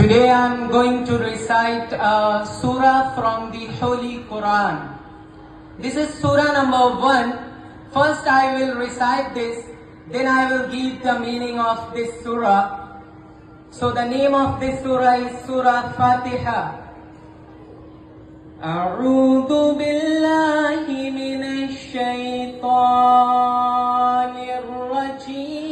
Today I am going to recite a surah from the Holy Quran. This is surah number 1. First I will recite this, then I will give the meaning of this surah. So the name of this surah is Surah Fatiha. أعوذ بالله من الشيطان الرجيم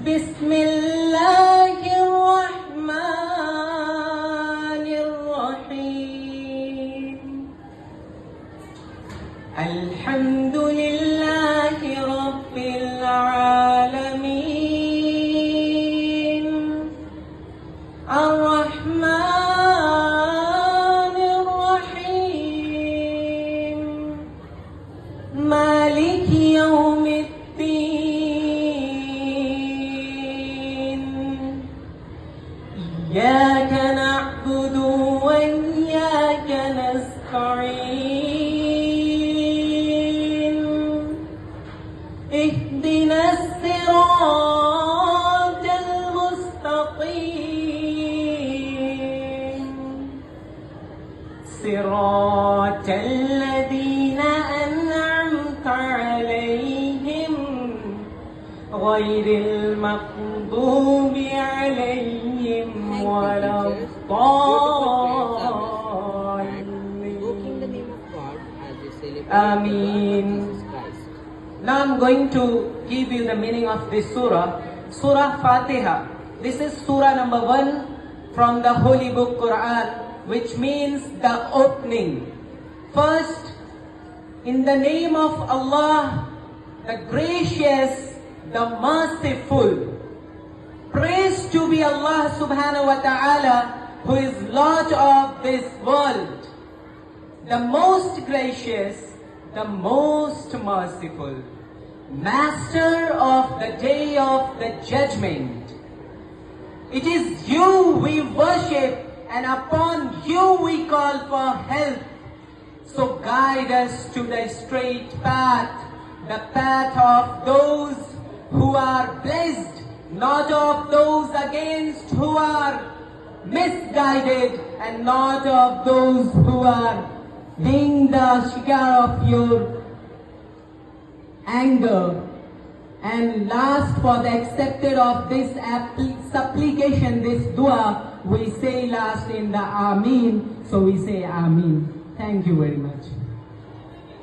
بسم الله الرحمن الرحيم الحمد لله رب العالمين الرحمن الرحيم مالك يوم الدين إياك نعبد وإياك نستعين اهدنا الصراط المستقيم صراط الذين أنعمت عليهم غير المغضوب عليهم ولا الضالين Ameen. Now I'm going to give you the meaning of this surah. Surah Fatiha. This is surah number 1 from the Holy Book Quran, which means the opening. First, in the name of Allah, the gracious, the merciful. Praise to be Allah subhanahu wa ta'ala, who is Lord of this world, the most gracious, the most merciful, Master of the day of the judgment. It is you we worship, and upon you we call for help. So guide us to the straight path, the path of those who are blessed, not of those against who are misguided, and not of those who are being the shikar of your anger. And last, for the accepted of this supplication, this dua, we say last in the Ameen. So we say Ameen. Thank you very much.